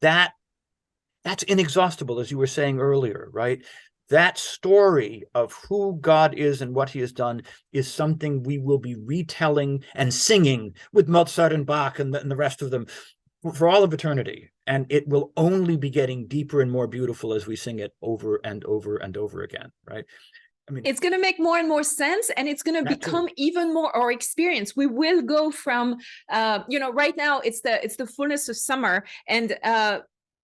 that's inexhaustible, as you were saying earlier, right? That story of who God is and what he has done is something we will be retelling and singing with Mozart and Bach and the rest of them for all of eternity. And it will only be getting deeper and more beautiful as we sing it over and over and over again, right? I mean, it's going to make more and more sense, and it's going to become even more our experience. We will go from, right now it's the fullness of summer, and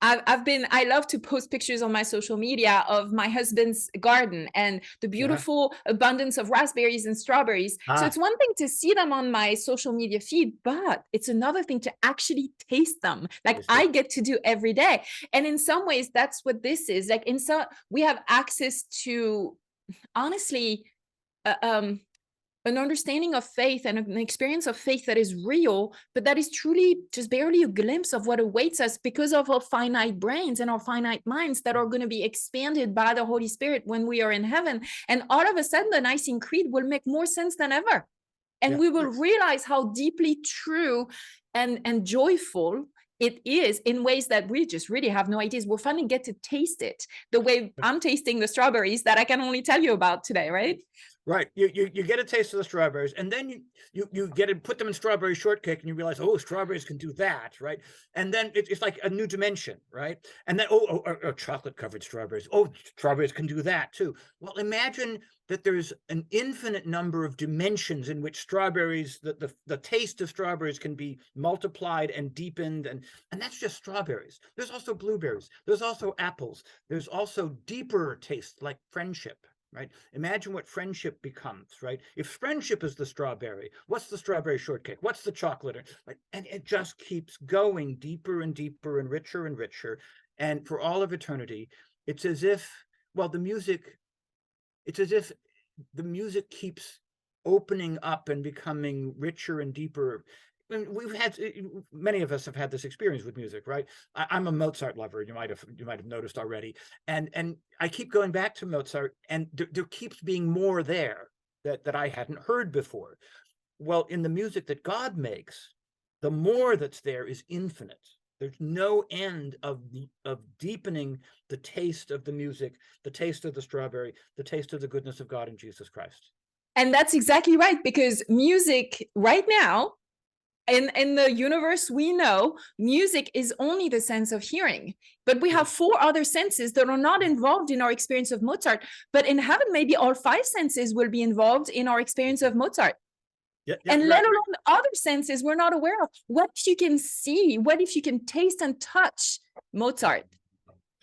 I love to post pictures on my social media of my husband's garden and the beautiful abundance of raspberries and strawberries. So it's one thing to see them on my social media feed, but it's another thing to actually taste them, like I get to do every day. And in some ways, that's what this is. Like we have access to, honestly, an understanding of faith and an experience of faith that is real, but that is truly just barely a glimpse of what awaits us because of our finite brains and our finite minds that are going to be expanded by the Holy Spirit when we are in heaven. And all of a sudden, the Nicene Creed will make more sense than ever. And we will realize how deeply true and joyful it is in ways that we just really have no ideas. We'll finally get to taste it the way I'm tasting the strawberries that I can only tell you about today, right? Right. You get a taste of the strawberries, and then you get to put them in strawberry shortcake, and you realize, oh, strawberries can do that, right? And then it's like a new dimension, right? And then chocolate covered strawberries. Oh, strawberries can do that too. Well, imagine that there's an infinite number of dimensions in which strawberries, the taste of strawberries can be multiplied and deepened, and that's just strawberries. There's also blueberries. There's also apples. There's also deeper taste like friendship. Right? Imagine what friendship becomes, right? If friendship is the strawberry, what's the strawberry shortcake? What's the chocolate? Right? And it just keeps going deeper and deeper and richer and richer. And for all of eternity, it's as if, well, the music keeps opening up and becoming richer and deeper. And many of us have had this experience with music, right? I'm a Mozart lover. You might have noticed already, and I keep going back to Mozart, and there keeps being more there that I hadn't heard before. Well, in the music that God makes, the more that's there is infinite. There's no end of deepening the taste of the music, the taste of the strawberry, the taste of the goodness of God in Jesus Christ. And that's exactly right, because music right now, in the universe we know, music is only the sense of hearing, but we have 4 other senses that are not involved in our experience of Mozart. But in heaven, maybe all 5 senses will be involved in our experience of Mozart. And let alone other senses we're not aware of. What if you can see? What if you can taste and touch Mozart,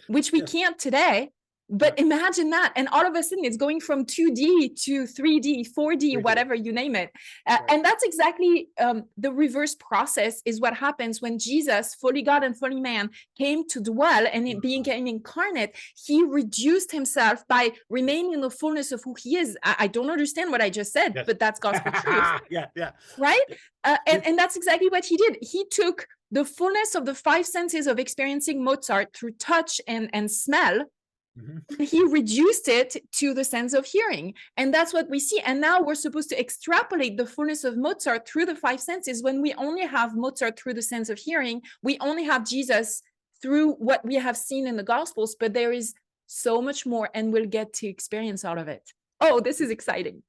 which we can't today? But imagine that. And all of a sudden, it's going from 2D to 3D, 4D, whatever you name it. And that's exactly the reverse process is what happens when Jesus, fully God and fully man, came to dwell, and it being incarnate, he reduced himself by remaining in the fullness of who he is. I don't understand what I just said, but that's gospel truth. Right? And that's exactly what he did. He took the fullness of the 5 senses of experiencing Mozart through touch and smell. He reduced it to the sense of hearing, and that's what we see. And now we're supposed to extrapolate the fullness of Mozart through the 5 senses. When we only have Mozart through the sense of hearing, we only have Jesus through what we have seen in the Gospels, but there is so much more, and we'll get to experience all of it. Oh, this is exciting.